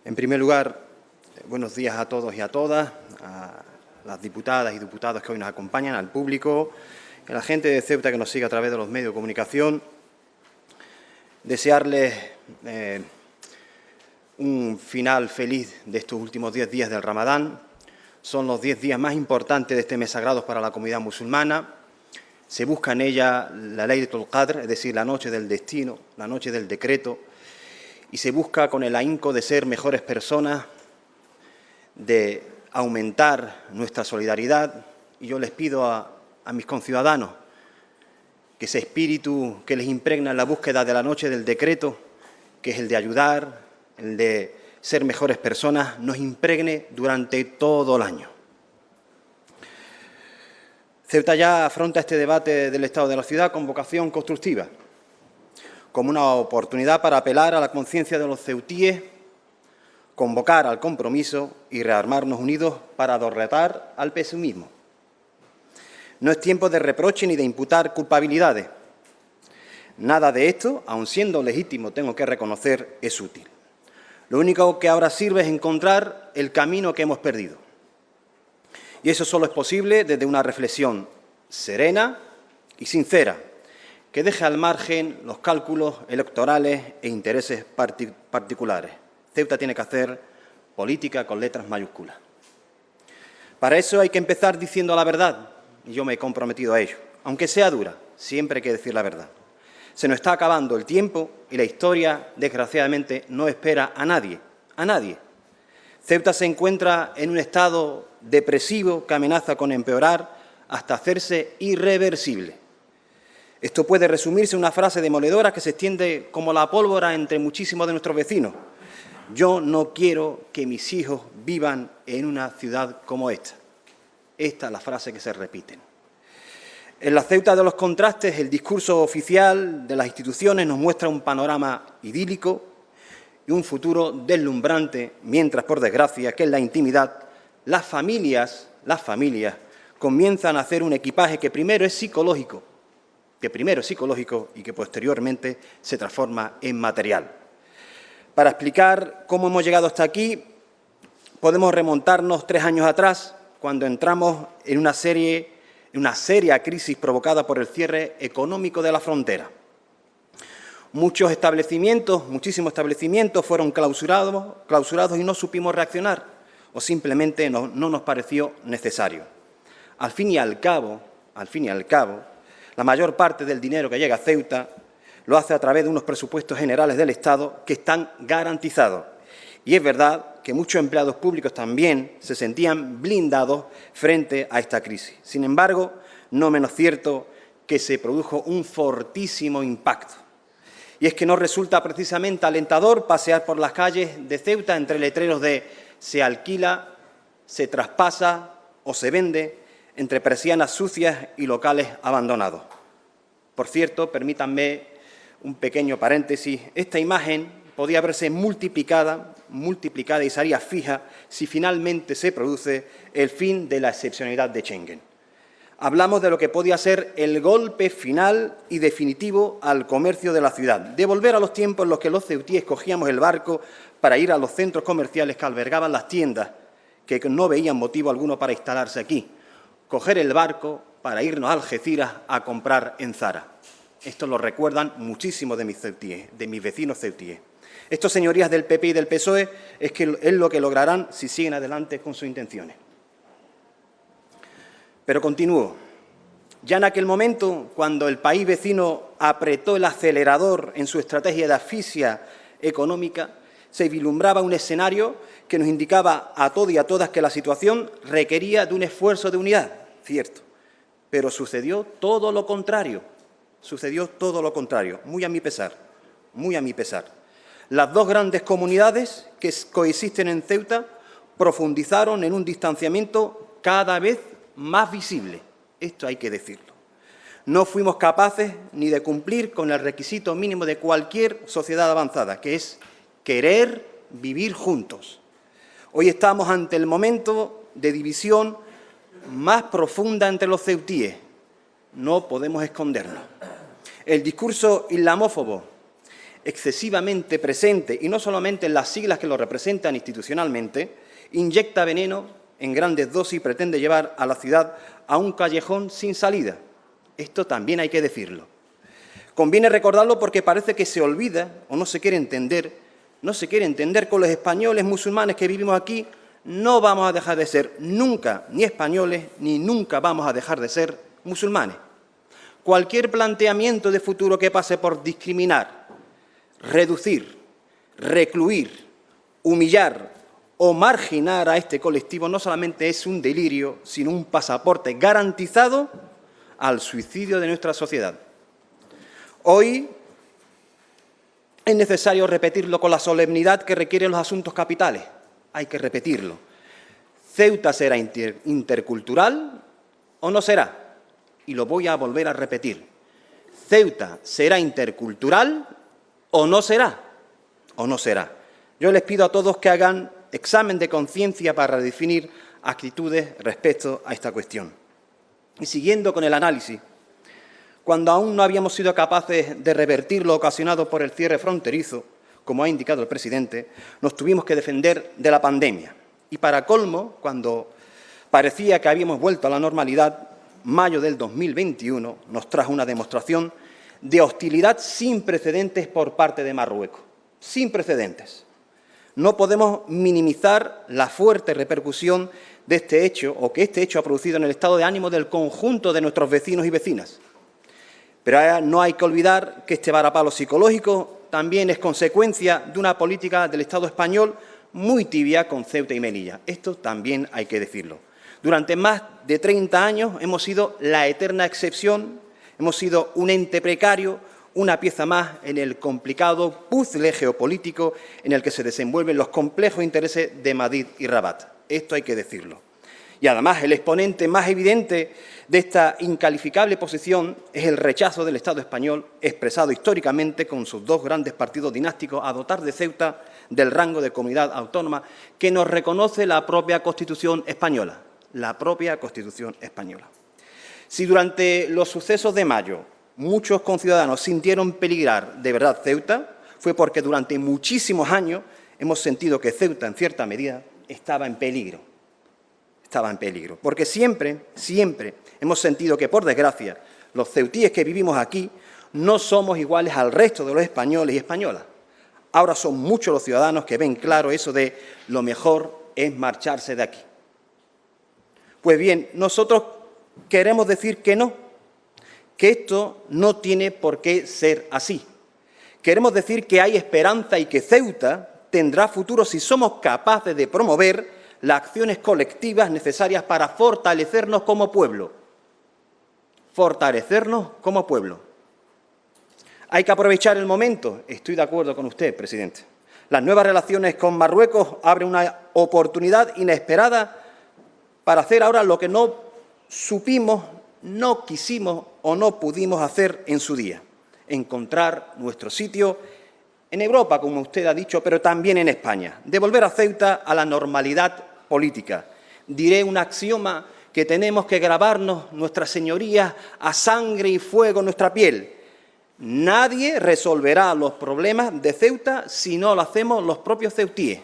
En primer lugar, buenos días a todos y a todas, a las diputadas y diputados que hoy nos acompañan, al público, a la gente de Ceuta que nos sigue a través de los medios de comunicación. Desearles un final feliz de estos últimos 10 días del Ramadán. Son los 10 días más importantes de este mes sagrado para la comunidad musulmana. Se busca en ella la Laylatul Qadr, es decir, la noche del destino, la noche del decreto, y se busca con el ahínco de ser mejores personas, de aumentar nuestra solidaridad. Y yo les pido a mis conciudadanos que ese espíritu que les impregna en la búsqueda de la noche del decreto, que es el de ayudar, el de ser mejores personas, nos impregne durante todo el año. Ceuta ya afronta este debate del estado de la ciudad con vocación constructiva, como una oportunidad para apelar a la conciencia de los ceutíes, convocar al compromiso y rearmarnos unidos para derrotar al pesimismo. No es tiempo de reproche ni de imputar culpabilidades. Nada de esto, aun siendo legítimo, tengo que reconocer, es útil. Lo único que ahora sirve es encontrar el camino que hemos perdido. Y eso solo es posible desde una reflexión serena y sincera, que deje al margen los cálculos electorales e intereses particulares. Ceuta tiene que hacer política con letras mayúsculas. Para eso hay que empezar diciendo la verdad, y yo me he comprometido a ello. Aunque sea dura, siempre hay que decir la verdad. Se nos está acabando el tiempo y la historia, desgraciadamente, no espera a nadie, a nadie. Ceuta se encuentra en un estado depresivo que amenaza con empeorar hasta hacerse irreversible. Esto puede resumirse en una frase demoledora que se extiende como la pólvora entre muchísimos de nuestros vecinos. Yo no quiero que mis hijos vivan en una ciudad como esta. Esta es la frase que se repiten. En la Ceuta de los contrastes, el discurso oficial de las instituciones nos muestra un panorama idílico y un futuro deslumbrante, mientras, por desgracia, que en la intimidad las familias comienzan a hacer un equipaje que primero es psicológico y que posteriormente se transforma en material. Para explicar cómo hemos llegado hasta aquí, podemos remontarnos 3 años atrás, cuando entramos en una seria crisis provocada por el cierre económico de la frontera. Muchísimos establecimientos fueron clausurados y no supimos reaccionar, o simplemente no nos pareció necesario. Al fin y al cabo, la mayor parte del dinero que llega a Ceuta lo hace a través de unos presupuestos generales del Estado que están garantizados. Y es verdad que muchos empleados públicos también se sentían blindados frente a esta crisis. Sin embargo, no menos cierto que se produjo un fortísimo impacto. Y es que no resulta precisamente alentador pasear por las calles de Ceuta entre letreros de se alquila, se traspasa o se vende, entre persianas sucias y locales abandonados. Por cierto, permítanme un pequeño paréntesis, esta imagen podía verse multiplicada y sería fija si finalmente se produce el fin de la excepcionalidad de Schengen. Hablamos de lo que podía ser el golpe final y definitivo al comercio de la ciudad, de volver a los tiempos en los que los ceutíes cogíamos el barco para ir a los centros comerciales que albergaban las tiendas, que no veían motivo alguno para instalarse aquí, coger el barco para irnos a Algeciras a comprar en Zara. Esto lo recuerdan muchísimos de mis vecinos ceutíes. Estos señorías del PP y del PSOE es lo que lograrán si siguen adelante con sus intenciones. Pero continúo. Ya en aquel momento, cuando el país vecino apretó el acelerador en su estrategia de asfixia económica, se vislumbraba un escenario que nos indicaba a todos y a todas que la situación requería de un esfuerzo de unidad, cierto, pero sucedió todo lo contrario, muy a mi pesar. Las dos grandes comunidades que coexisten en Ceuta profundizaron en un distanciamiento cada vez más visible, esto hay que decirlo. No fuimos capaces ni de cumplir con el requisito mínimo de cualquier sociedad avanzada, que es querer vivir juntos. Hoy estamos ante el momento de división más profunda entre los ceutíes. No podemos escondernos. El discurso islamófobo, excesivamente presente, y no solamente en las siglas que lo representan institucionalmente, inyecta veneno en grandes dosis y pretende llevar a la ciudad a un callejón sin salida. Esto también hay que decirlo. Conviene recordarlo porque parece que se olvida o no se quiere entender con los españoles musulmanes que vivimos aquí. No vamos a dejar de ser nunca ni españoles ni nunca vamos a dejar de ser musulmanes. Cualquier planteamiento de futuro que pase por discriminar, reducir, recluir, humillar o marginar a este colectivo no solamente es un delirio, sino un pasaporte garantizado al suicidio de nuestra sociedad. Hoy es necesario repetirlo con la solemnidad que requieren los asuntos capitales. Hay que repetirlo. ¿Ceuta será intercultural o no será? Y lo voy a volver a repetir. ¿Ceuta será intercultural o no será? ¿O no será? Yo les pido a todos que hagan examen de conciencia para definir actitudes respecto a esta cuestión. Y siguiendo con el análisis, cuando aún no habíamos sido capaces de revertir lo ocasionado por el cierre fronterizo, como ha indicado el presidente, nos tuvimos que defender de la pandemia. Y para colmo, cuando parecía que habíamos vuelto a la normalidad, mayo del 2021 nos trajo una demostración de hostilidad sin precedentes por parte de Marruecos. Sin precedentes. No podemos minimizar la fuerte repercusión de este hecho o que este hecho ha producido en el estado de ánimo del conjunto de nuestros vecinos y vecinas. Pero no hay que olvidar que este varapalo psicológico también es consecuencia de una política del Estado español muy tibia con Ceuta y Melilla. Esto también hay que decirlo. Durante más de 30 años hemos sido la eterna excepción, hemos sido un ente precario, una pieza más en el complicado puzzle geopolítico en el que se desenvuelven los complejos intereses de Madrid y Rabat. Esto hay que decirlo. Y además el exponente más evidente de esta incalificable posición es el rechazo del Estado español, expresado históricamente con sus dos grandes partidos dinásticos, a dotar de Ceuta del rango de comunidad autónoma que nos reconoce la propia Constitución española. La propia Constitución española. Si durante los sucesos de mayo muchos conciudadanos sintieron peligrar de verdad Ceuta, fue porque durante muchísimos años hemos sentido que Ceuta, en cierta medida, estaba en peligro. Estaba en peligro. Porque siempre hemos sentido que, por desgracia, los ceutíes que vivimos aquí no somos iguales al resto de los españoles y españolas. Ahora son muchos los ciudadanos que ven claro eso de lo mejor es marcharse de aquí. Pues bien, nosotros queremos decir que no, que esto no tiene por qué ser así. Queremos decir que hay esperanza y que Ceuta tendrá futuro si somos capaces de promover las acciones colectivas necesarias para fortalecernos como pueblo. Fortalecernos como pueblo. Hay que aprovechar el momento. Estoy de acuerdo con usted, presidente. Las nuevas relaciones con Marruecos abren una oportunidad inesperada para hacer ahora lo que no supimos, no quisimos o no pudimos hacer en su día. Encontrar nuestro sitio en Europa, como usted ha dicho, pero también en España. Devolver a Ceuta a la normalidad política. Diré un axioma que tenemos que grabarnos, nuestras señorías, a sangre y fuego en nuestra piel. Nadie resolverá los problemas de Ceuta si no lo hacemos los propios ceutíes.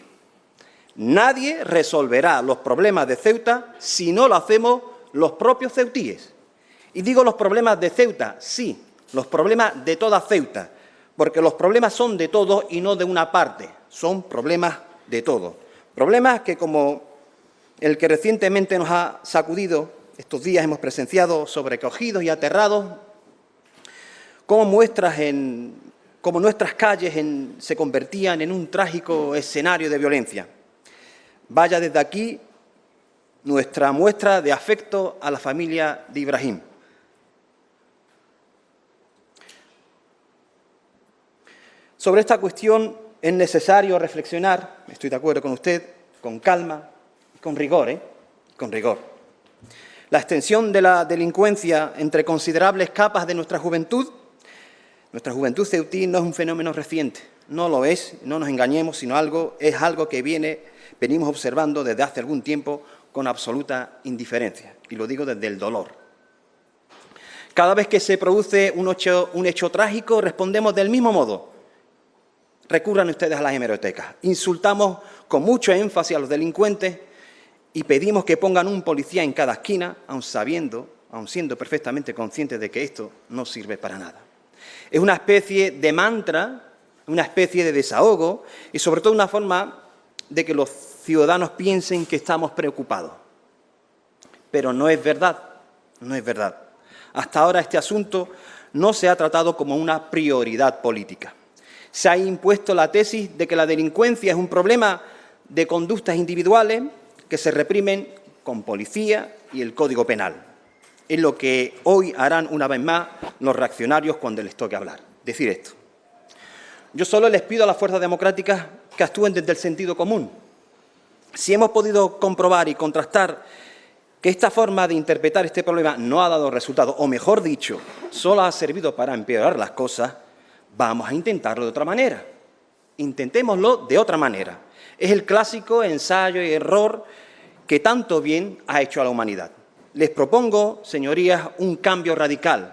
Nadie resolverá los problemas de Ceuta si no lo hacemos los propios ceutíes. Y digo los problemas de Ceuta, sí, los problemas de toda Ceuta, porque los problemas son de todos y no de una parte, son problemas de todos. Problemas que, como el que recientemente nos ha sacudido, estos días hemos presenciado sobrecogidos y aterrados, como nuestras calles se convertían en un trágico escenario de violencia. Vaya desde aquí nuestra muestra de afecto a la familia de Ibrahim. Sobre esta cuestión es necesario reflexionar, estoy de acuerdo con usted, con calma y con rigor, con rigor. La extensión de la delincuencia entre considerables capas de nuestra juventud ceutí no es un fenómeno reciente, no lo es, no nos engañemos, sino es algo que venimos observando desde hace algún tiempo con absoluta indiferencia, y lo digo desde el dolor. Cada vez que se produce un hecho trágico respondemos del mismo modo, recurran ustedes a las hemerotecas. Insultamos con mucho énfasis a los delincuentes y pedimos que pongan un policía en cada esquina, aun siendo perfectamente conscientes de que esto no sirve para nada. Es una especie de mantra, una especie de desahogo y sobre todo una forma de que los ciudadanos piensen que estamos preocupados. Pero no es verdad, no es verdad. Hasta ahora este asunto no se ha tratado como una prioridad política. Se ha impuesto la tesis de que la delincuencia es un problema de conductas individuales que se reprimen con policía y el Código Penal. Es lo que hoy harán una vez más los reaccionarios cuando les toque hablar, decir esto. Yo solo les pido a las fuerzas democráticas que actúen desde el sentido común. Si hemos podido comprobar y contrastar que esta forma de interpretar este problema no ha dado resultado, o mejor dicho, solo ha servido para empeorar las cosas, vamos a intentarlo de otra manera. Intentémoslo de otra manera. Es el clásico ensayo y error que tanto bien ha hecho a la humanidad. Les propongo, señorías, un cambio radical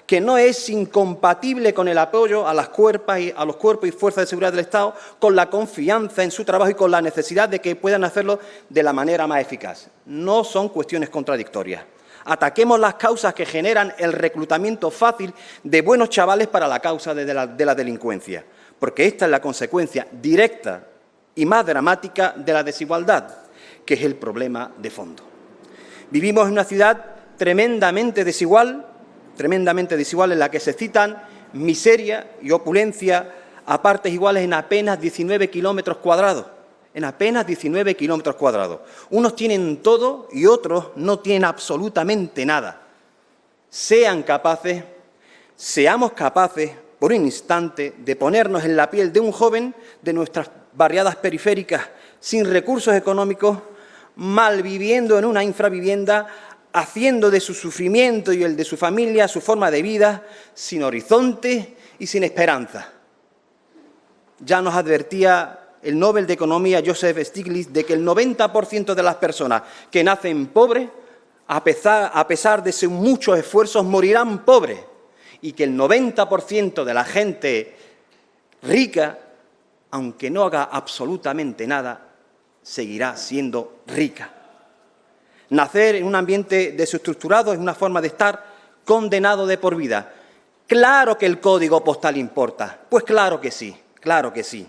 que no es incompatible con el apoyo a los cuerpos y fuerzas de seguridad del Estado, con la confianza en su trabajo y con la necesidad de que puedan hacerlo de la manera más eficaz. No son cuestiones contradictorias. Ataquemos las causas que generan el reclutamiento fácil de buenos chavales para la causa de la delincuencia, porque esta es la consecuencia directa y más dramática de la desigualdad, que es el problema de fondo. Vivimos en una ciudad tremendamente desigual en la que se citan miseria y opulencia a partes iguales en apenas 19 kilómetros cuadrados. En apenas 19 kilómetros cuadrados. Unos tienen todo y otros no tienen absolutamente nada. Seamos capaces, por un instante, de ponernos en la piel de un joven de nuestras barriadas periféricas, sin recursos económicos, malviviendo en una infravivienda, haciendo de su sufrimiento y el de su familia su forma de vida, sin horizonte y sin esperanza. Ya nos advertía el Nobel de Economía Joseph Stiglitz de que el 90% de las personas que nacen pobres, a pesar de sus muchos esfuerzos, morirán pobres, y que el 90% de la gente rica, aunque no haga absolutamente nada, seguirá siendo rica. Nacer en un ambiente desestructurado es una forma de estar condenado de por vida. Claro que el código postal importa, pues claro que sí, claro que sí.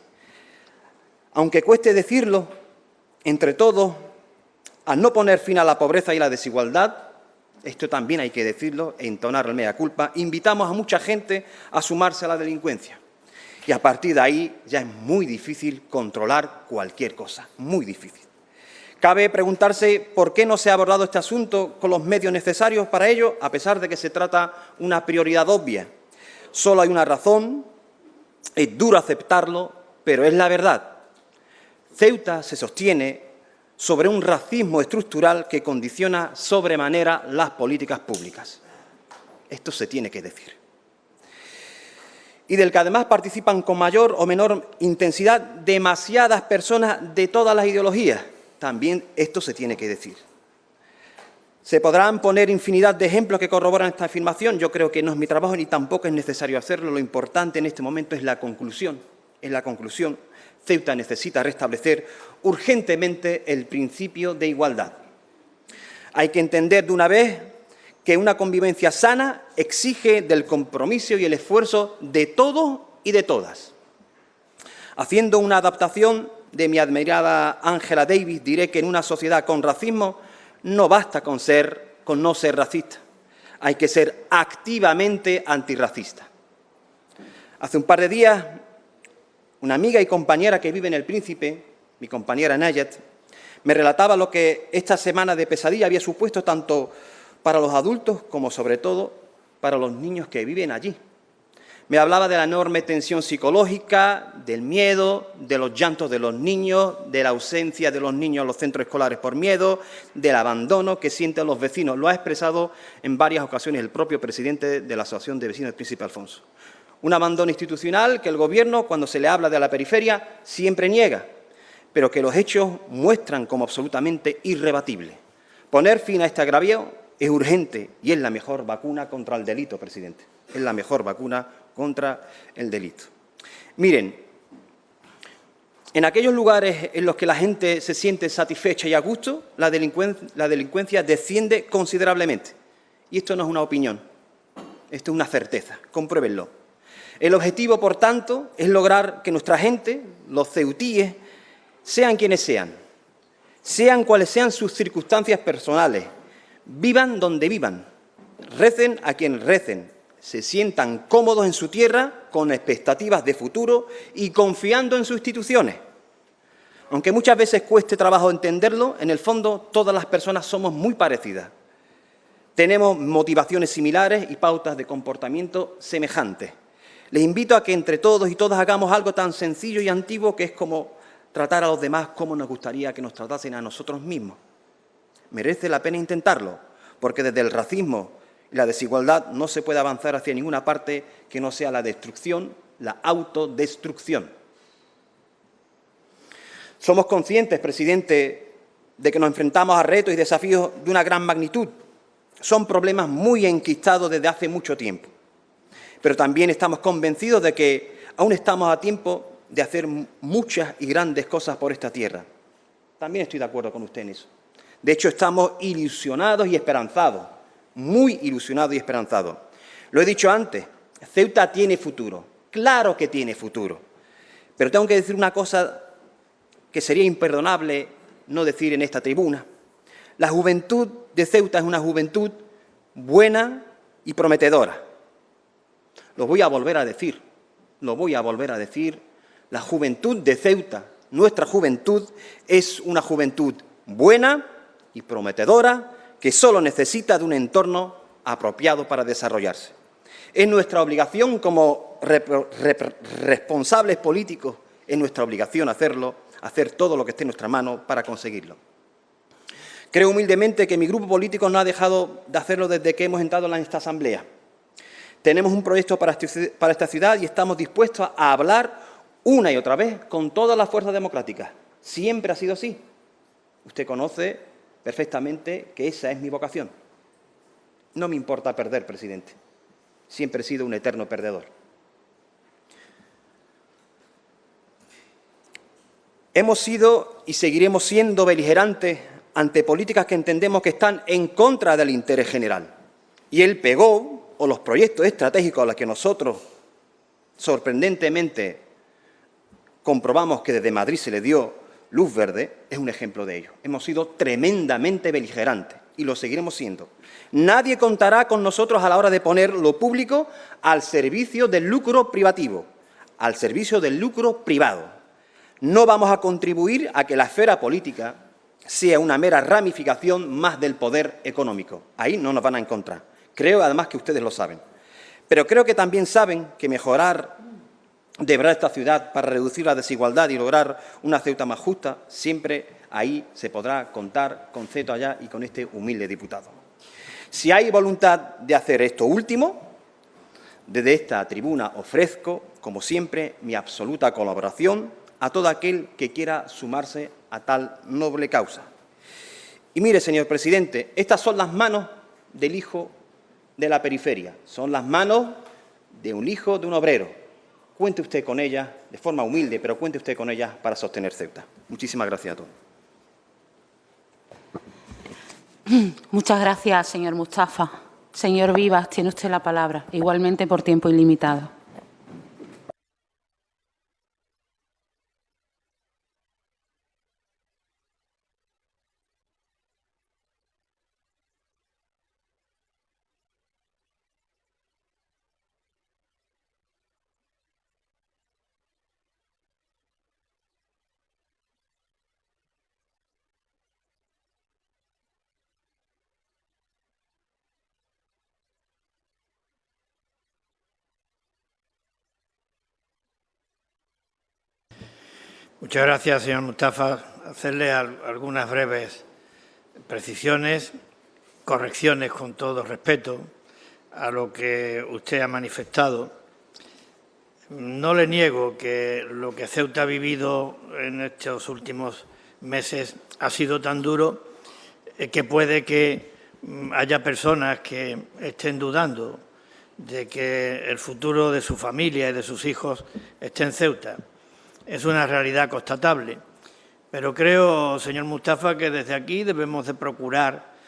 Aunque cueste decirlo, entre todos, al no poner fin a la pobreza y la desigualdad, esto también hay que decirlo e entonar el mea culpa, invitamos a mucha gente a sumarse a la delincuencia. Y a partir de ahí ya es muy difícil controlar cualquier cosa, muy difícil. Cabe preguntarse por qué no se ha abordado este asunto con los medios necesarios para ello, a pesar de que se trata de una prioridad obvia. Solo hay una razón, es duro aceptarlo, pero es la verdad. Ceuta se sostiene sobre un racismo estructural que condiciona sobremanera las políticas públicas. Esto se tiene que decir. Y del que además participan con mayor o menor intensidad demasiadas personas de todas las ideologías. También esto se tiene que decir. Se podrán poner infinidad de ejemplos que corroboran esta afirmación. Yo creo que no es mi trabajo ni tampoco es necesario hacerlo. Lo importante en este momento es la conclusión. En la conclusión, Ceuta necesita restablecer urgentemente el principio de igualdad. Hay que entender de una vez que una convivencia sana exige del compromiso y el esfuerzo de todos y de todas. Haciendo una adaptación de mi admirada Angela Davis, diré que en una sociedad con racismo no basta con no ser racista, hay que ser activamente antirracista. Hace un par de días, una amiga y compañera que vive en El Príncipe, mi compañera Nayat, me relataba lo que esta semana de pesadilla había supuesto tanto para los adultos como, sobre todo, para los niños que viven allí. Me hablaba de la enorme tensión psicológica, del miedo, de los llantos de los niños, de la ausencia de los niños en los centros escolares por miedo, del abandono que sienten los vecinos. Lo ha expresado en varias ocasiones el propio presidente de la Asociación de Vecinos del Príncipe Alfonso. Un abandono institucional que el Gobierno, cuando se le habla de la periferia, siempre niega, pero que los hechos muestran como absolutamente irrebatible. Poner fin a este agravio es urgente y es la mejor vacuna contra el delito, presidente. Es la mejor vacuna contra el delito. Miren, en aquellos lugares en los que la gente se siente satisfecha y a gusto, la delincuencia desciende considerablemente. Y esto no es una opinión, esto es una certeza, compruébenlo. El objetivo, por tanto, es lograr que nuestra gente, los ceutíes, sean quienes sean cuales sean sus circunstancias personales, vivan donde vivan, recen a quien recen, se sientan cómodos en su tierra, con expectativas de futuro y confiando en sus instituciones. Aunque muchas veces cueste trabajo entenderlo, en el fondo todas las personas somos muy parecidas. Tenemos motivaciones similares y pautas de comportamiento semejantes. Les invito a que entre todos y todas hagamos algo tan sencillo y antiguo que es como tratar a los demás como nos gustaría que nos tratasen a nosotros mismos. Merece la pena intentarlo, porque desde el racismo y la desigualdad no se puede avanzar hacia ninguna parte que no sea la destrucción, la autodestrucción. Somos conscientes, presidente, de que nos enfrentamos a retos y desafíos de una gran magnitud. Son problemas muy enquistados desde hace mucho tiempo. Pero también estamos convencidos de que aún estamos a tiempo de hacer muchas y grandes cosas por esta tierra. También estoy de acuerdo con usted en eso. De hecho, estamos ilusionados y esperanzados, muy ilusionados y esperanzados. Lo he dicho antes, Ceuta tiene futuro, claro que tiene futuro. Pero tengo que decir una cosa que sería imperdonable no decir en esta tribuna. La juventud de Ceuta es una juventud buena y prometedora. Lo voy a volver a decir, la juventud de Ceuta, nuestra juventud, es una juventud buena y prometedora que solo necesita de un entorno apropiado para desarrollarse. Es nuestra obligación como responsables políticos, es nuestra obligación hacerlo, hacer todo lo que esté en nuestra mano para conseguirlo. Creo humildemente que mi grupo político no ha dejado de hacerlo desde que hemos entrado en esta asamblea. Tenemos un proyecto para esta ciudad y estamos dispuestos a hablar una y otra vez con todas las fuerzas democráticas. Siempre ha sido así. Usted conoce perfectamente que esa es mi vocación. No me importa perder, presidente. Siempre he sido un eterno perdedor. Hemos sido y seguiremos siendo beligerantes ante políticas que entendemos que están en contra del interés general. Y el PEGO, o los proyectos estratégicos a los que nosotros, sorprendentemente, comprobamos que desde Madrid se le dio luz verde, es un ejemplo de ello. Hemos sido tremendamente beligerantes y lo seguiremos siendo. Nadie contará con nosotros a la hora de poner lo público al servicio del lucro privativo, al servicio del lucro privado. No vamos a contribuir a que la esfera política sea una mera ramificación más del poder económico. Ahí no nos van a encontrar. Creo, además, que ustedes lo saben. Pero creo que también saben que mejorar de verdad esta ciudad para reducir la desigualdad y lograr una Ceuta más justa, siempre ahí se podrá contar con Ceuta allá y con este humilde diputado. Si hay voluntad de hacer esto último, desde esta tribuna ofrezco, como siempre, mi absoluta colaboración a todo aquel que quiera sumarse a tal noble causa. Y mire, señor presidente, estas son las manos del hijo de la periferia, son las manos de un hijo de un obrero. Cuente usted con ellas, de forma humilde, pero cuente usted con ellas para sostener Ceuta. Muchísimas gracias a todos. Muchas gracias, señor Mustafa. Señor Vivas, tiene usted la palabra, igualmente por tiempo ilimitado. Muchas gracias, señor Mustafa. Hacerle algunas breves precisiones, correcciones con todo respeto a lo que usted ha manifestado. No le niego que lo que Ceuta ha vivido en estos últimos meses ha sido tan duro que puede que haya personas que estén dudando de que el futuro de su familia y de sus hijos esté en Ceuta. Es una realidad constatable, pero creo, señor Mustafa, que desde aquí debemos de procurar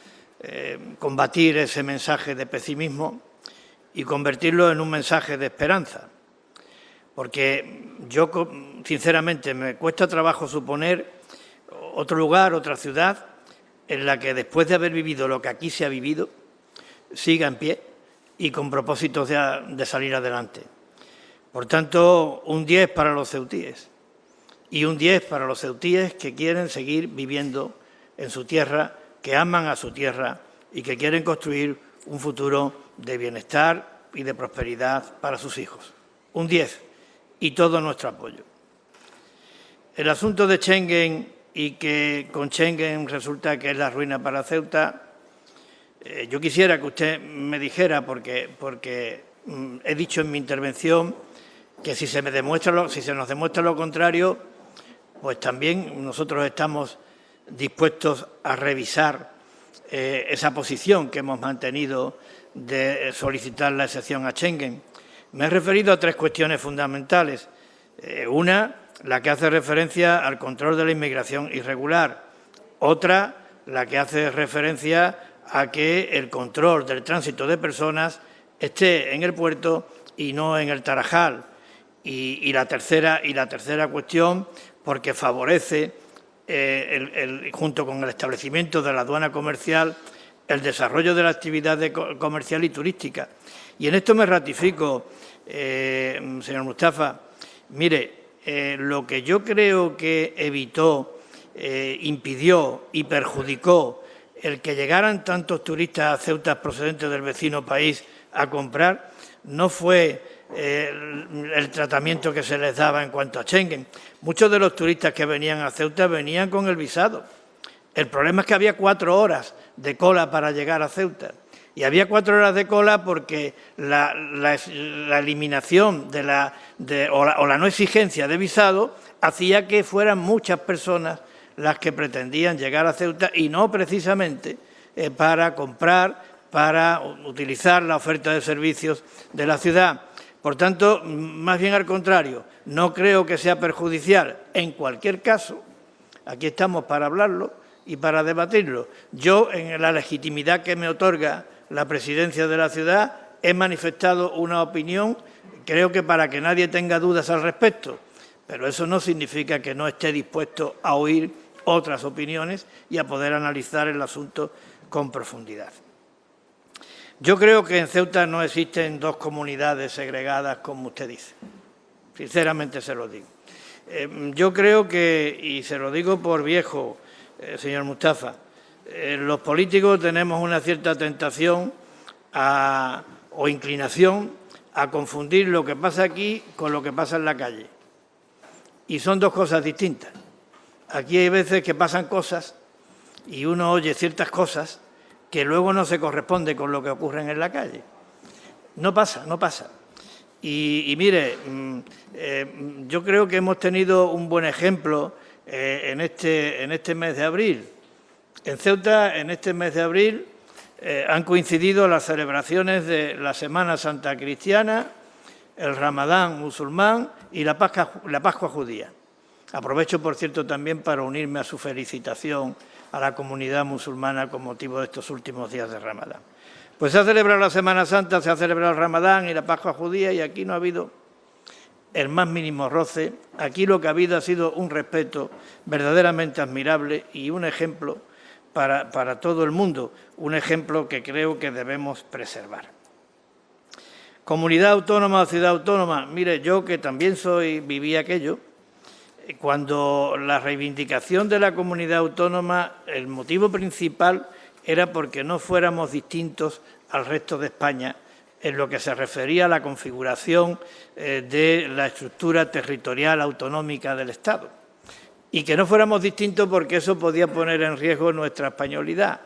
combatir ese mensaje de pesimismo y convertirlo en un mensaje de esperanza. Porque yo, sinceramente, me cuesta trabajo suponer otro lugar, otra ciudad, en la que después de haber vivido lo que aquí se ha vivido, siga en pie y con propósitos de salir adelante. Por tanto, un 10 para los ceutíes y un 10 para los ceutíes que quieren seguir viviendo en su tierra, que aman a su tierra y que quieren construir un futuro de bienestar y de prosperidad para sus hijos. Un 10 y todo nuestro apoyo. El asunto de Schengen y que con Schengen resulta que es la ruina para Ceuta, yo quisiera que usted me dijera, porque he dicho en mi intervención que si se nos demuestra lo contrario, pues también nosotros estamos dispuestos a revisar esa posición que hemos mantenido de solicitar la excepción a Schengen. Me he referido a tres cuestiones fundamentales. Una, la que hace referencia al control de la inmigración irregular. Otra, la que hace referencia a que el control del tránsito de personas esté en el puerto y no en el Tarajal. Y la tercera cuestión, porque favorece, junto con el establecimiento de la aduana comercial, el desarrollo de la actividad comercial y turística. Y en esto me ratifico, señor Mustafa. Mire, lo que yo creo que evitó, impidió y perjudicó el que llegaran tantos turistas a Ceuta procedentes del vecino país a comprar no fue el tratamiento que se les daba en cuanto a Schengen. Muchos de los turistas que venían a Ceuta venían con el visado. El problema es que había 4 horas de cola para llegar a Ceuta. Y había 4 horas de cola porque la eliminación o la no exigencia de visado hacía que fueran muchas personas las que pretendían llegar a Ceuta y no precisamente para comprar, para utilizar la oferta de servicios de la ciudad. Por tanto, más bien al contrario, no creo que sea perjudicial. En cualquier caso, aquí estamos para hablarlo y para debatirlo. Yo, en la legitimidad que me otorga la presidencia de la ciudad, he manifestado una opinión, creo que para que nadie tenga dudas al respecto, pero eso no significa que no esté dispuesto a oír otras opiniones y a poder analizar el asunto con profundidad. Yo creo que en Ceuta no existen 2 comunidades segregadas, como usted dice. Sinceramente se lo digo. Yo creo que, y se lo digo por viejo, señor Mustafa, los políticos tenemos una cierta tentación o inclinación a confundir lo que pasa aquí con lo que pasa en la calle. Y son 2 cosas distintas. Aquí hay veces que pasan cosas y uno oye ciertas cosas que luego no se corresponde con lo que ocurre en la calle. No pasa. Y mire, yo creo que hemos tenido un buen ejemplo en este mes de abril. En Ceuta, en este mes de abril, han coincidido las celebraciones de la Semana Santa cristiana, el Ramadán musulmán y la Pascua judía. Aprovecho, por cierto, también para unirme a su felicitación a la comunidad musulmana con motivo de estos últimos días de Ramadán. Pues se ha celebrado la Semana Santa, se ha celebrado el Ramadán y la Pascua judía y aquí no ha habido el más mínimo roce. Aquí lo que ha habido ha sido un respeto verdaderamente admirable y un ejemplo para todo el mundo, un ejemplo que creo que debemos preservar. Comunidad autónoma o ciudad autónoma, mire, yo que también viví aquello, cuando la reivindicación de la comunidad autónoma, el motivo principal era porque no fuéramos distintos al resto de España en lo que se refería a la configuración de la estructura territorial autonómica del Estado. Y que no fuéramos distintos porque eso podía poner en riesgo nuestra españolidad.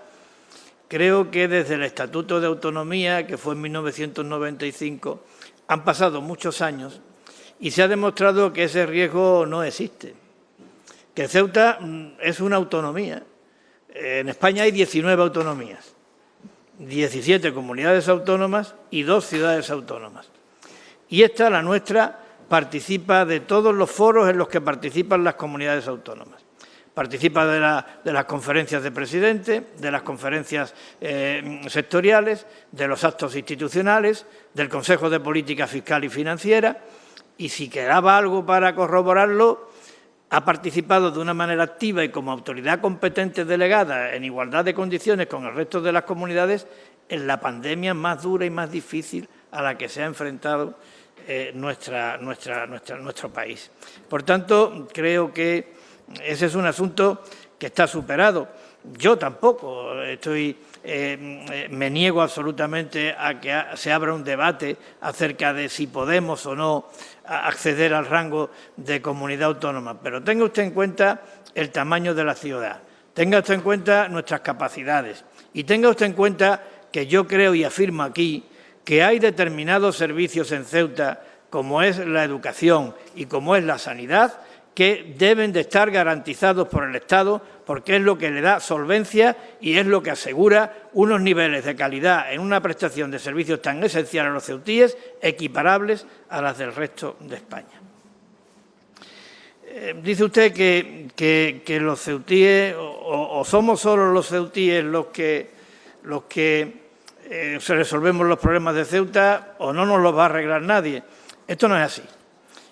Creo que desde el Estatuto de Autonomía, que fue en 1995, han pasado muchos años y se ha demostrado que ese riesgo no existe, que Ceuta es una autonomía. En España hay 19 autonomías. 17 comunidades autónomas y 2 ciudades autónomas. Y esta, la nuestra, participa de todos los foros en los que participan las comunidades autónomas. Participa de las conferencias de presidente, de las conferencias sectoriales, de los actos institucionales, del Consejo de Política Fiscal y Financiera, y si quedaba algo para corroborarlo, ha participado de una manera activa y como autoridad competente delegada en igualdad de condiciones con el resto de las comunidades en la pandemia más dura y más difícil a la que se ha enfrentado nuestro país. Por tanto, creo que ese es un asunto que está superado. Yo tampoco me niego absolutamente a que se abra un debate acerca de si podemos o no acceder al rango de comunidad autónoma, pero tenga usted en cuenta el tamaño de la ciudad, tenga usted en cuenta nuestras capacidades y tenga usted en cuenta que yo creo y afirmo aquí que hay determinados servicios en Ceuta, como es la educación y como es la sanidad, que deben de estar garantizados por el Estado porque es lo que le da solvencia y es lo que asegura unos niveles de calidad en una prestación de servicios tan esenciales a los ceutíes equiparables a las del resto de España. Dice usted que los ceutíes, o somos solo los ceutíes los que resolvemos los problemas de Ceuta o no nos los va a arreglar nadie. Esto no es así.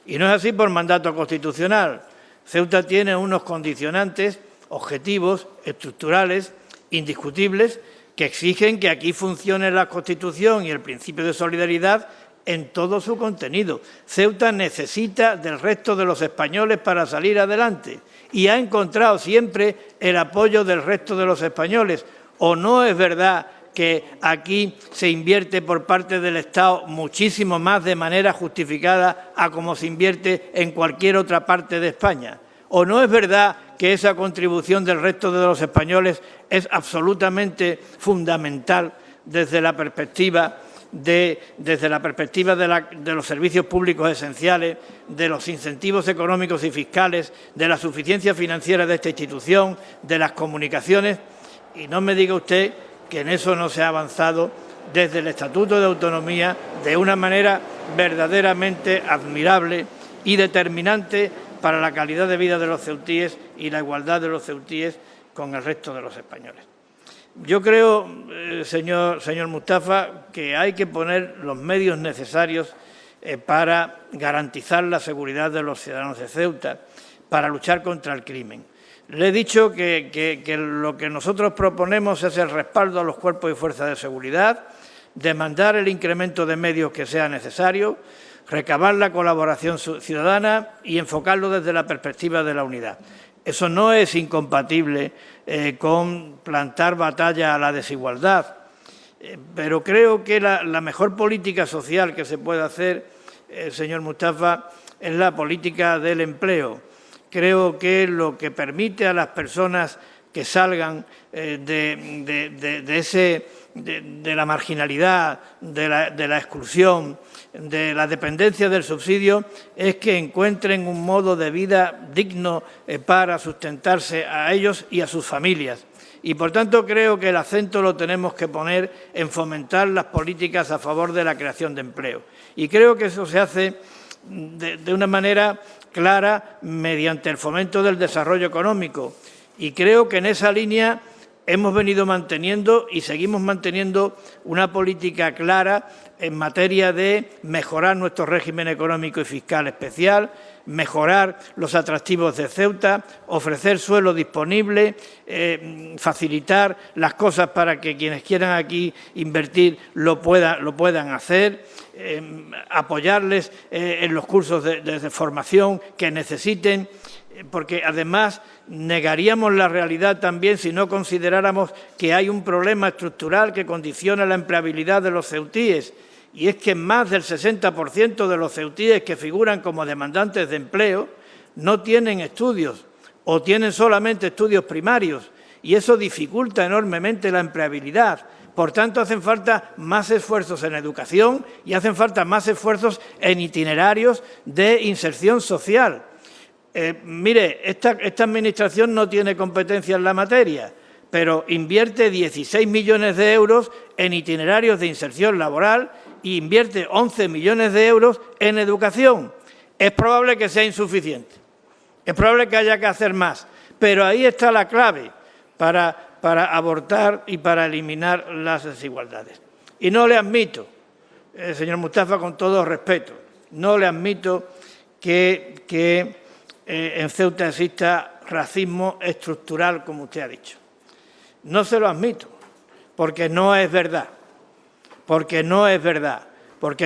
Y no es así por mandato constitucional. Ceuta tiene unos condicionantes objetivos, estructurales, indiscutibles, que exigen que aquí funcione la Constitución y el principio de solidaridad en todo su contenido. Ceuta necesita del resto de los españoles para salir adelante y ha encontrado siempre el apoyo del resto de los españoles. ¿O no es verdad que aquí se invierte por parte del Estado muchísimo más de manera justificada a como se invierte en cualquier otra parte de España? ¿O no es verdad que esa contribución del resto de los españoles es absolutamente fundamental desde la perspectiva de los servicios públicos esenciales, de los incentivos económicos y fiscales, de la suficiencia financiera de esta institución, de las comunicaciones? Y no me diga usted que en eso no se ha avanzado desde el Estatuto de Autonomía de una manera verdaderamente admirable y determinante para la calidad de vida de los ceutíes y la igualdad de los ceutíes con el resto de los españoles. Yo creo, señor Mustafa, que hay que poner los medios necesarios para garantizar la seguridad de los ciudadanos de Ceuta, para luchar contra el crimen. Le he dicho que lo que nosotros proponemos es el respaldo a los cuerpos y fuerzas de seguridad, demandar el incremento de medios que sea necesario, recabar la colaboración ciudadana y enfocarlo desde la perspectiva de la unidad. Eso no es incompatible con plantar batalla a la desigualdad, pero creo que la mejor política social que se puede hacer, señor Mustafa, es la política del empleo. Creo que lo que permite a las personas que salgan de la marginalidad, de la exclusión, de la dependencia del subsidio, es que encuentren un modo de vida digno para sustentarse a ellos y a sus familias. Y, por tanto, creo que el acento lo tenemos que poner en fomentar las políticas a favor de la creación de empleo. Y creo que eso se hace de una manera clara mediante el fomento del desarrollo económico. Y creo que en esa línea hemos venido manteniendo y seguimos manteniendo una política clara en materia de mejorar nuestro régimen económico y fiscal especial, mejorar los atractivos de Ceuta, ofrecer suelo disponible, facilitar las cosas para que quienes quieran aquí invertir lo puedan hacer, apoyarles en los cursos de formación que necesiten, porque además negaríamos la realidad también si no consideráramos que hay un problema estructural que condiciona la empleabilidad de los ceutíes, y es que más del 60% de los ceutíes que figuran como demandantes de empleo no tienen estudios o tienen solamente estudios primarios, y eso dificulta enormemente la empleabilidad. Por tanto, hacen falta más esfuerzos en educación y hacen falta más esfuerzos en itinerarios de inserción social. Mire, esta Administración no tiene competencia en la materia, pero invierte 16 millones de euros en itinerarios de inserción laboral e invierte 11 millones de euros en educación. Es probable que sea insuficiente, es probable que haya que hacer más, pero ahí está la clave para abortar y para eliminar las desigualdades. Y no le admito, señor Mustafa, con todo respeto, no le admito que en Ceuta exista racismo estructural, como usted ha dicho. No se lo admito, porque no es verdad, porque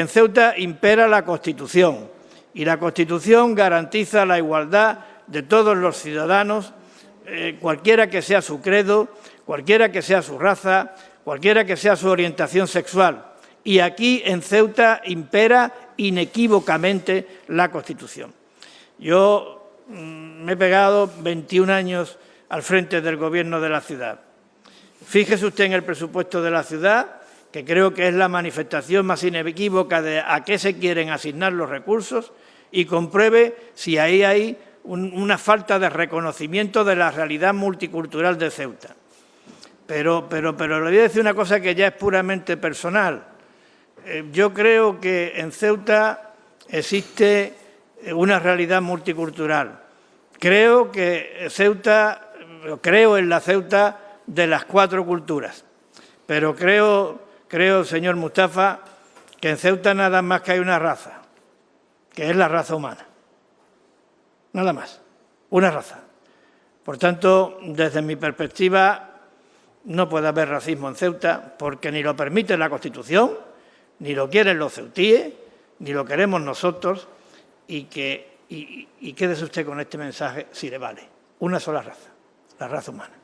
en Ceuta impera la Constitución y la Constitución garantiza la igualdad de todos los ciudadanos, cualquiera que sea su credo, cualquiera que sea su raza, cualquiera que sea su orientación sexual. Y aquí en Ceuta impera inequívocamente la Constitución. Yo me he pegado 21 años al frente del Gobierno de la ciudad. Fíjese usted en el presupuesto de la ciudad, que creo que es la manifestación más inequívoca de a qué se quieren asignar los recursos, y compruebe si ahí hay una falta de reconocimiento de la realidad multicultural de Ceuta. Pero le voy a decir una cosa que ya es puramente personal. Yo creo que en Ceuta existe una realidad multicultural. Creo en la Ceuta de las 4 culturas, pero creo, señor Mustafa, que en Ceuta nada más que hay una raza, que es la raza humana. Nada más, una raza. Por tanto, desde mi perspectiva, no puede haber racismo en Ceuta porque ni lo permite la Constitución, ni lo quieren los ceutíes, ni lo queremos nosotros, y quédese usted con este mensaje si le vale. Una sola raza, la raza humana.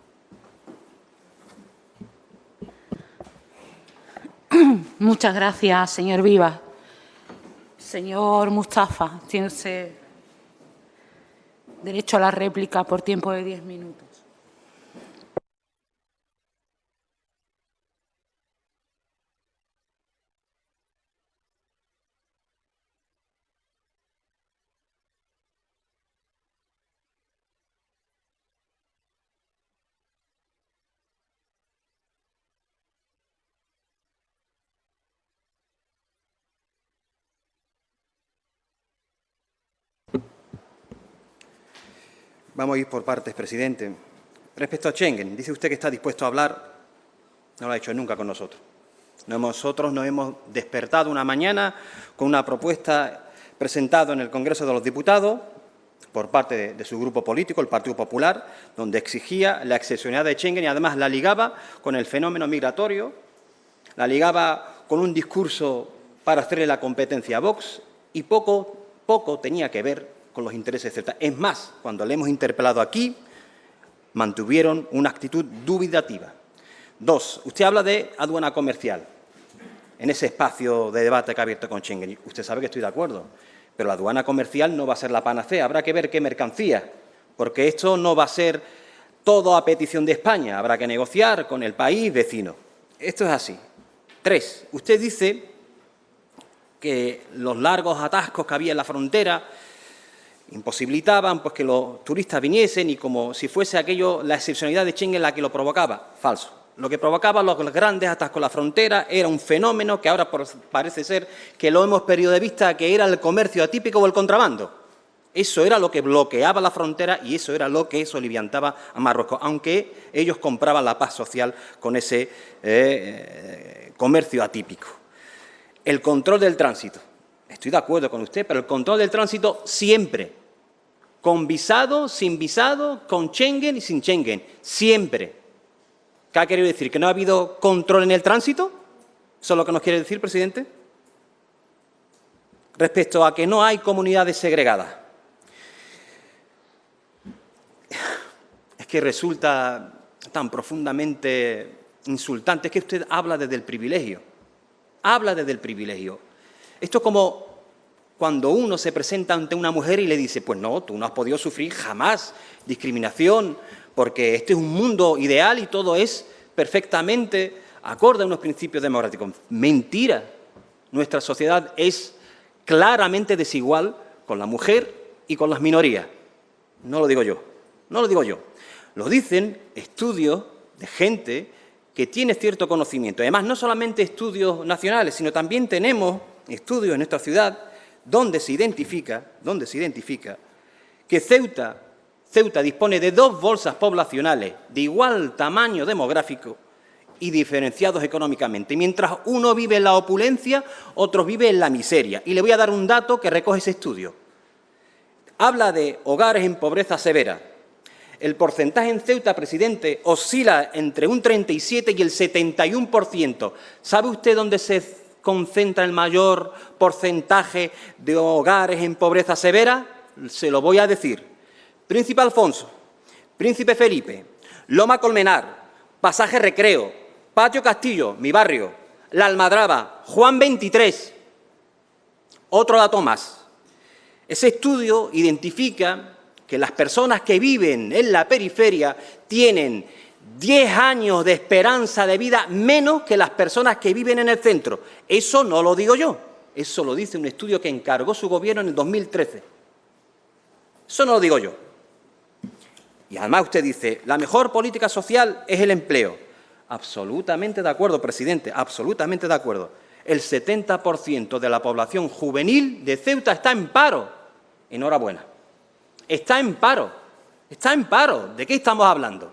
Muchas gracias, señor Vivas. Señor Mustafa, tiene usted derecho a la réplica por tiempo de 10 minutos. Vamos a ir por partes, presidente. Respecto a Schengen, dice usted que está dispuesto a hablar. No lo ha hecho nunca con nosotros. Nosotros nos hemos despertado una mañana con una propuesta presentada en el Congreso de los Diputados por parte de su grupo político, el Partido Popular, donde exigía la excepcionalidad de Schengen y además la ligaba con el fenómeno migratorio, la ligaba con un discurso para hacerle la competencia a Vox y poco tenía que ver con los intereses de Ceuta. Es más, cuando le hemos interpelado aquí, mantuvieron una actitud dubitativa. 2. Usted habla de aduana comercial en ese espacio de debate que ha abierto con Schengen. Usted sabe que estoy de acuerdo, pero la aduana comercial no va a ser la panacea. Habrá que ver qué mercancía, porque esto no va a ser todo a petición de España. Habrá que negociar con el país vecino. Esto es así. 3. Usted dice que los largos atascos que había en la frontera imposibilitaban pues, que los turistas viniesen y como si fuese aquello la excepcionalidad de Schengen la que lo provocaba. Falso. Lo que provocaba los grandes atascos en la frontera era un fenómeno que ahora parece ser que lo hemos perdido de vista, que era el comercio atípico o el contrabando. Eso era lo que bloqueaba la frontera y eso era lo que soliviantaba a Marruecos, aunque ellos compraban la paz social con ese comercio atípico. El control del tránsito. Estoy de acuerdo con usted, pero el control del tránsito siempre. Con visado, sin visado, con Schengen y sin Schengen. Siempre. ¿Qué ha querido decir? ¿Que no ha habido control en el tránsito? ¿Eso es lo que nos quiere decir, presidente? Respecto a que no hay comunidades segregadas. Es que resulta tan profundamente insultante. Es que usted habla desde el privilegio. Habla desde el privilegio. Esto es como cuando uno se presenta ante una mujer y le dice, pues no, tú no has podido sufrir jamás discriminación, porque este es un mundo ideal y todo es perfectamente acorde a unos principios democráticos. Mentira. Nuestra sociedad es claramente desigual con la mujer y con las minorías. No lo digo yo, no lo digo yo. Lo dicen estudios de gente que tiene cierto conocimiento. Además, no solamente estudios nacionales, sino también tenemos estudios en nuestra ciudad donde se identifica que Ceuta dispone de 2 bolsas poblacionales de igual tamaño demográfico y diferenciados económicamente. Mientras uno vive en la opulencia, otros viven en la miseria. Y le voy a dar un dato que recoge ese estudio. Habla de hogares en pobreza severa. El porcentaje en Ceuta, presidente, oscila entre un 37 y el 71%. ¿Sabe usted dónde se concentra el mayor porcentaje de hogares en pobreza severa? Se lo voy a decir. Príncipe Alfonso, Príncipe Felipe, Loma Colmenar, Pasaje Recreo, Patio Castillo, mi barrio, La Almadraba, Juan 23. Otro dato más. Ese estudio identifica que las personas que viven en la periferia tienen 10 años de esperanza de vida menos que las personas que viven en el centro. Eso no lo digo yo, eso lo dice un estudio que encargó su gobierno en el 2013. Eso no lo digo yo. Y además usted dice, la mejor política social es el empleo. Absolutamente de acuerdo, presidente, absolutamente de acuerdo. El 70% de la población juvenil de Ceuta está en paro. Enhorabuena. Está en paro. Está en paro. ¿De qué estamos hablando?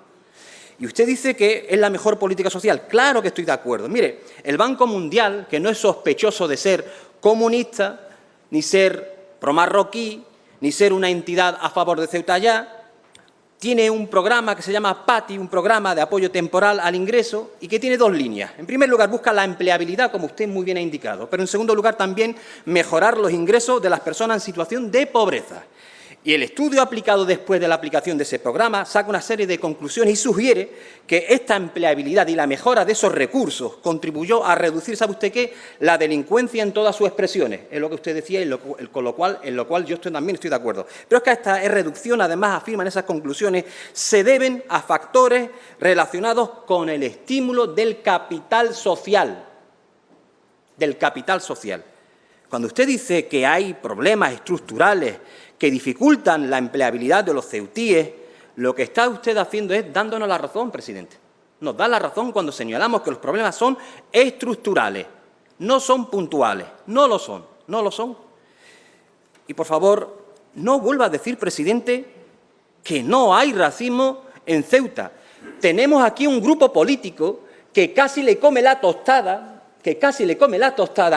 Y usted dice que es la mejor política social. Claro que estoy de acuerdo. Mire, el Banco Mundial, que no es sospechoso de ser comunista, ni ser promarroquí, ni ser una entidad a favor de Ceuta ya, tiene un programa que se llama PATI, un programa de apoyo temporal al ingreso, y que tiene 2 líneas. En primer lugar, busca la empleabilidad, como usted muy bien ha indicado, pero en segundo lugar también mejorar los ingresos de las personas en situación de pobreza. Y el estudio aplicado después de la aplicación de ese programa saca una serie de conclusiones y sugiere que esta empleabilidad y la mejora de esos recursos contribuyó a reducir, ¿sabe usted qué?, la delincuencia en todas sus expresiones. Es lo que usted decía y en lo cual yo también estoy de acuerdo. Pero es que esta reducción, además, afirman esas conclusiones, se deben a factores relacionados con el estímulo del capital social. Del capital social. Cuando usted dice que hay problemas estructurales que dificultan la empleabilidad de los ceutíes, lo que está usted haciendo es dándonos la razón, presidente. Nos da la razón cuando señalamos que los problemas son estructurales, no son puntuales, no lo son, no lo son. Y, por favor, no vuelva a decir, presidente, que no hay racismo en Ceuta. Tenemos aquí un grupo político que casi le come la tostada,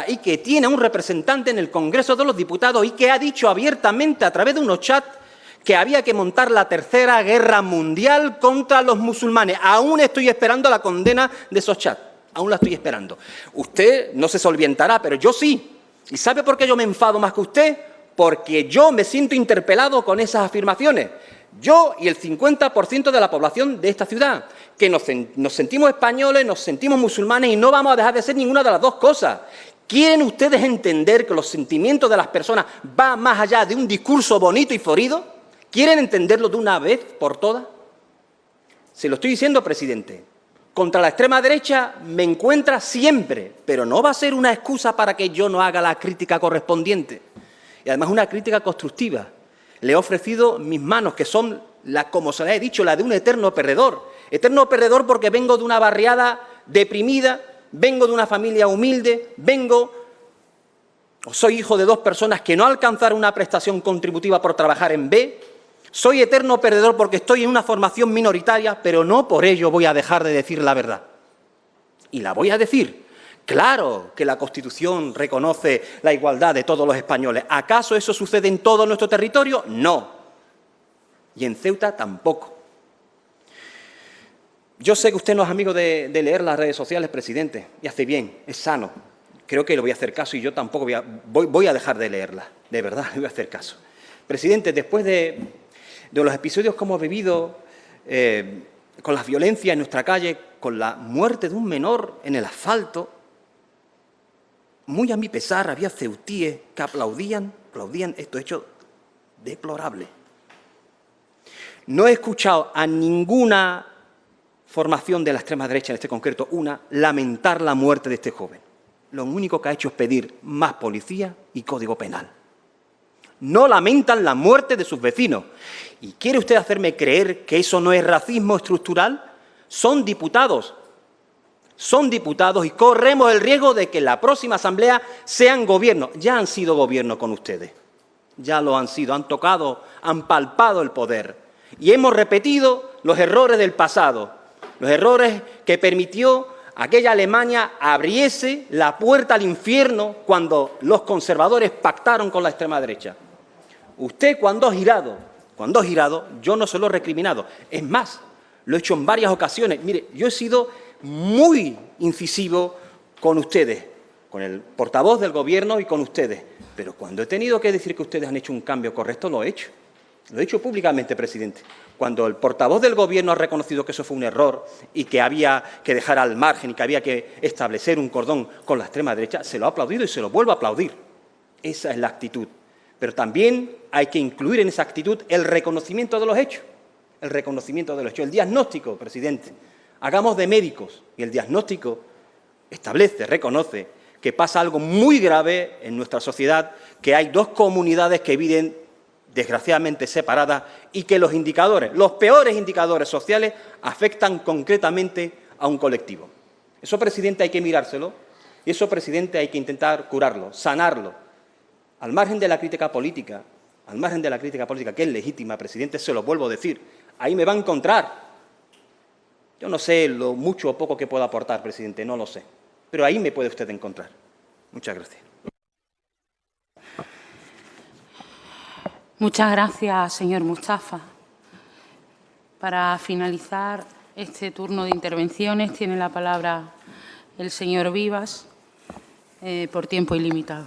y que tiene un representante en el Congreso de los Diputados y que ha dicho abiertamente a través de unos chats que había que montar la tercera guerra mundial contra los musulmanes. Aún estoy esperando la condena de esos chats, aún la estoy esperando. Usted no se solventará, pero yo sí. ¿Y sabe por qué yo me enfado más que usted? Porque yo me siento interpelado con esas afirmaciones. Yo y el 50% de la población de esta ciudad, que nos sentimos españoles, nos sentimos musulmanes y no vamos a dejar de ser ninguna de las dos cosas. ¿Quieren ustedes entender que los sentimientos de las personas van más allá de un discurso bonito y florido? ¿Quieren entenderlo de una vez por todas? Se lo estoy diciendo, presidente. Contra la extrema derecha me encuentra siempre, pero no va a ser una excusa para que yo no haga la crítica correspondiente. Y además una crítica constructiva. Le he ofrecido mis manos, que son, como se les he dicho, la de un eterno perdedor. Eterno perdedor porque vengo de una barriada deprimida, vengo de una familia humilde, soy hijo de 2 personas que no alcanzaron una prestación contributiva por trabajar en B. Soy eterno perdedor porque estoy en una formación minoritaria, pero no por ello voy a dejar de decir la verdad. Y la voy a decir. Claro que la Constitución reconoce la igualdad de todos los españoles. ¿Acaso eso sucede en todo nuestro territorio? No. Y en Ceuta tampoco. Yo sé que usted no es amigo de leer las redes sociales, presidente, y hace bien, es sano. Creo que le voy a hacer caso y yo tampoco voy a dejar de leerlas. De verdad, le voy a hacer caso. Presidente, después de los episodios que hemos vivido con la violencia en nuestra calle, con la muerte de un menor en el asfalto, muy a mi pesar, había ceutíes que aplaudían estos hechos deplorables. No he escuchado a ninguna formación de la extrema derecha, en este concreto lamentar la muerte de este joven. Lo único que ha hecho es pedir más policía y código penal. No lamentan la muerte de sus vecinos. ¿Y quiere usted hacerme creer que eso no es racismo estructural? son diputados y corremos el riesgo de que en la próxima Asamblea sean gobierno. Ya han sido gobierno con ustedes, ya lo han sido, han tocado, han palpado el poder. Y hemos repetido los errores del pasado, los errores que permitió aquella Alemania abriese la puerta al infierno cuando los conservadores pactaron con la extrema derecha. Usted cuando ha girado, yo no se lo he recriminado. Es más, lo he hecho en varias ocasiones. Mire, yo he sido muy incisivo con ustedes, con el portavoz del Gobierno y con ustedes. Pero cuando he tenido que decir que ustedes han hecho un cambio correcto, lo he hecho. Lo he hecho públicamente, presidente. Cuando el portavoz del Gobierno ha reconocido que eso fue un error y que había que dejar al margen y que había que establecer un cordón con la extrema derecha, se lo ha aplaudido y se lo vuelvo a aplaudir. Esa es la actitud. Pero también hay que incluir en esa actitud el reconocimiento de los hechos. El reconocimiento de los hechos. El diagnóstico, presidente. Hagamos de médicos y el diagnóstico establece, reconoce que pasa algo muy grave en nuestra sociedad, que hay dos comunidades que viven desgraciadamente separadas y que los indicadores, los peores indicadores sociales, afectan concretamente a un colectivo. Eso, presidente, hay que mirárselo y eso, presidente, hay que intentar curarlo, sanarlo. Al margen de la crítica política, que es legítima, presidente, se lo vuelvo a decir, ahí me va a encontrar. Yo no sé lo mucho o poco que pueda aportar, presidente, no lo sé, pero ahí me puede usted encontrar. Muchas gracias. Muchas gracias, señor Mustafa. Para finalizar este turno de intervenciones, tiene la palabra el señor Vivas, por tiempo ilimitado.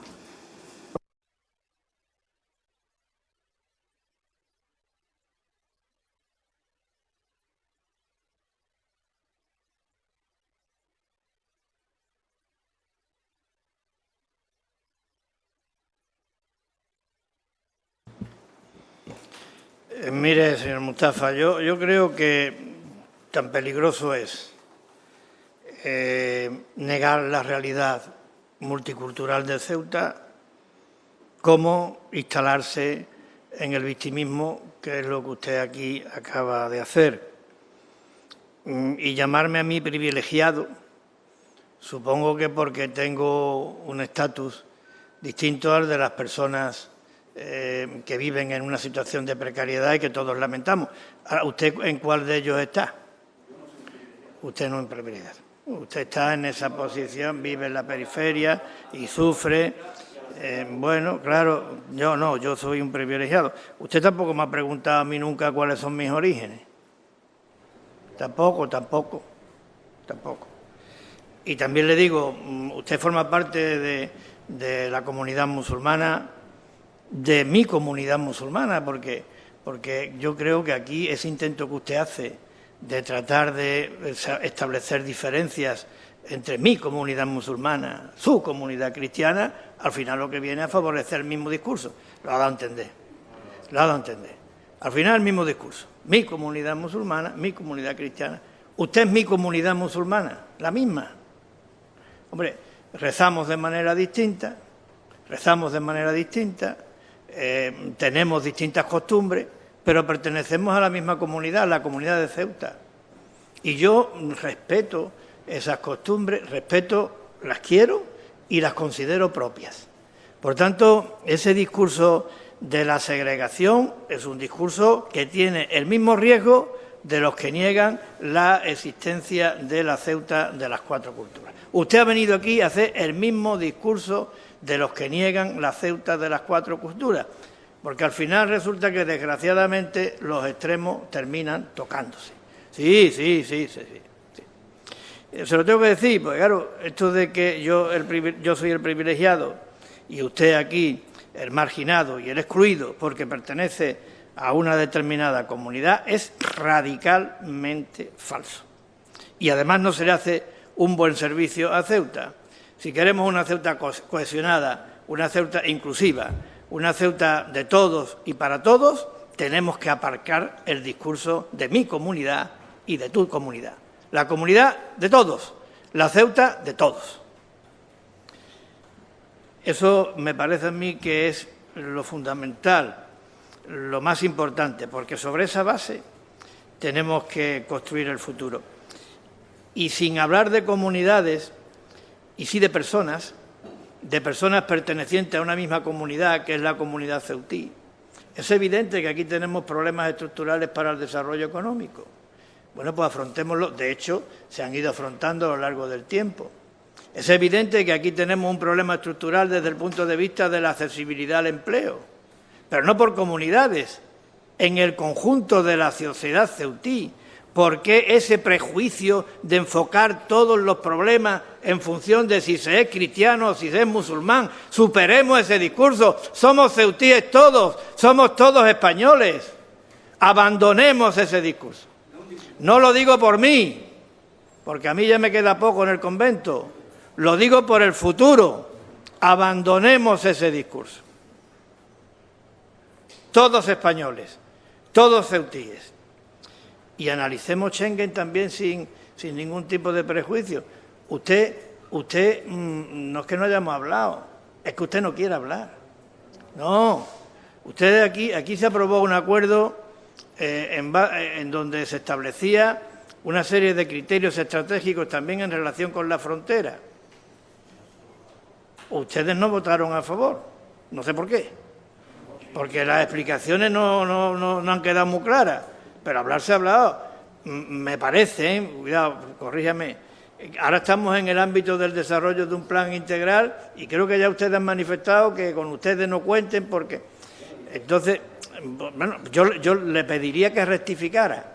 Mire, señor Mustafa, yo creo que tan peligroso es negar la realidad multicultural de Ceuta como instalarse en el victimismo, que es lo que usted aquí acaba de hacer. Y llamarme a mí privilegiado, supongo que porque tengo un estatus distinto al de las personas que viven en una situación de precariedad y que todos lamentamos. Ahora, ¿usted en cuál de ellos está? Usted no en precariedad. Usted está en esa posición, vive en la periferia y sufre. Bueno, claro, yo no, yo soy un privilegiado. Usted tampoco me ha preguntado a mí nunca cuáles son mis orígenes. Tampoco. Y también le digo, usted forma parte de la comunidad musulmana, de mi comunidad musulmana, porque yo creo que aquí ese intento que usted hace de tratar de establecer diferencias entre mi comunidad musulmana, su comunidad cristiana, al final lo que viene a favorecer el mismo discurso. Lo ha dado a entender. Al final el mismo discurso. Mi comunidad musulmana, mi comunidad cristiana. Usted es mi comunidad musulmana, la misma. Hombre, rezamos de manera distinta, tenemos distintas costumbres, pero pertenecemos a la misma comunidad, la comunidad de Ceuta. Y yo respeto esas costumbres, las quiero y las considero propias. Por tanto, ese discurso de la segregación es un discurso que tiene el mismo riesgo de los que niegan la existencia de la Ceuta de las cuatro culturas. Usted ha venido aquí a hacer el mismo discurso de los que niegan la Ceuta de las cuatro culturas, porque al final resulta que, desgraciadamente, los extremos terminan tocándose. Sí. Se lo tengo que decir, porque claro, esto de que yo soy el privilegiado y usted aquí el marginado y el excluido porque pertenece a una determinada comunidad es radicalmente falso. Y además no se le hace un buen servicio a Ceuta. Si queremos una Ceuta cohesionada, una Ceuta inclusiva, una Ceuta de todos y para todos, tenemos que aparcar el discurso de mi comunidad y de tu comunidad. La comunidad de todos, la Ceuta de todos. Eso me parece a mí que es lo fundamental, lo más importante, porque sobre esa base tenemos que construir el futuro. y sin hablar de comunidades, y sí de personas pertenecientes a una misma comunidad, que es la comunidad ceutí. Es evidente que aquí tenemos problemas estructurales para el desarrollo económico. Bueno, pues afrontémoslo. De hecho, se han ido afrontando a lo largo del tiempo. Es evidente que aquí tenemos un problema estructural desde el punto de vista de la accesibilidad al empleo, pero no por comunidades, en el conjunto de la sociedad ceutí. ¿Por qué ese prejuicio de enfocar todos los problemas en función de si se es cristiano o si se es musulmán? Superemos ese discurso. Somos ceutíes todos, somos todos españoles. Abandonemos ese discurso. No lo digo por mí, porque a mí ya me queda poco en el convento. Lo digo por el futuro. Abandonemos ese discurso. Todos españoles, todos ceutíes. Y analicemos Schengen también sin ningún tipo de prejuicio. Usted no es que no hayamos hablado, es que usted no quiere hablar. No, aquí se aprobó un acuerdo en donde se establecía una serie de criterios estratégicos también en relación con la frontera. Ustedes no votaron a favor, no sé por qué, porque las explicaciones no han quedado muy claras. Pero hablar se ha hablado, me parece, cuidado, corríjame, ahora estamos en el ámbito del desarrollo de un plan integral y creo que ya ustedes han manifestado que con ustedes no cuenten porque... Entonces, bueno, yo le pediría que rectificara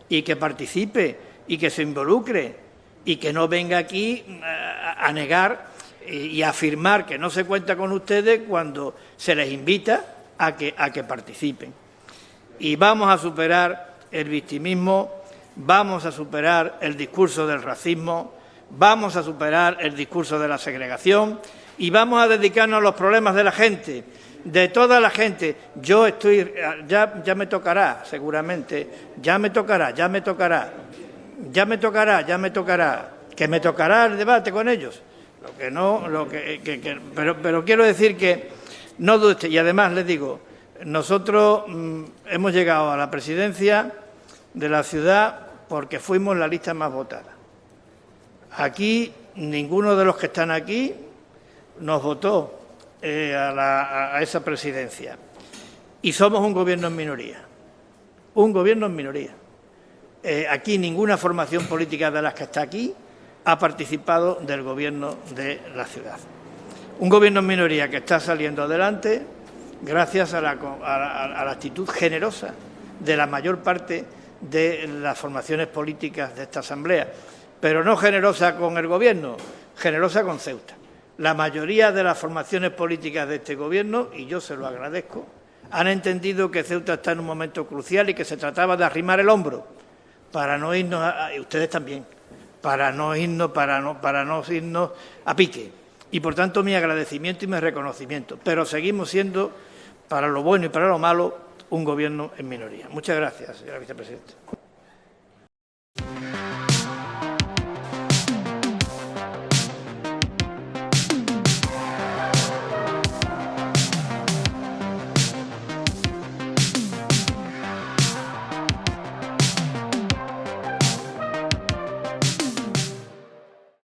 y que participe y que se involucre y que no venga aquí a negar y a afirmar que no se cuenta con ustedes cuando se les invita a que participen. Y vamos a superar el victimismo, vamos a superar el discurso del racismo, vamos a superar el discurso de la segregación y vamos a dedicarnos a los problemas de la gente, de toda la gente. Yo estoy, ya me tocará, seguramente, ya me tocará, que me tocará el debate con ellos. Pero quiero decir que no dude usted, y además les digo, nosotros hemos llegado a la presidencia de la ciudad porque fuimos la lista más votada. Aquí ninguno de los que están aquí nos votó a esa presidencia. Y somos un gobierno en minoría. Un gobierno en minoría. Aquí ninguna formación política de las que está aquí ha participado del gobierno de la ciudad. Un gobierno en minoría que está saliendo adelante gracias a la actitud generosa de la mayor parte de las formaciones políticas de esta Asamblea, pero no generosa con el Gobierno, generosa con Ceuta. La mayoría de las formaciones políticas de este Gobierno, y yo se lo agradezco, han entendido que Ceuta está en un momento crucial y que se trataba de arrimar el hombro para no irnos, y ustedes también, para no irnos a pique. Y, por tanto, mi agradecimiento y mi reconocimiento. Pero seguimos siendo, para lo bueno y para lo malo, un gobierno en minoría. Muchas gracias, señora vicepresidenta.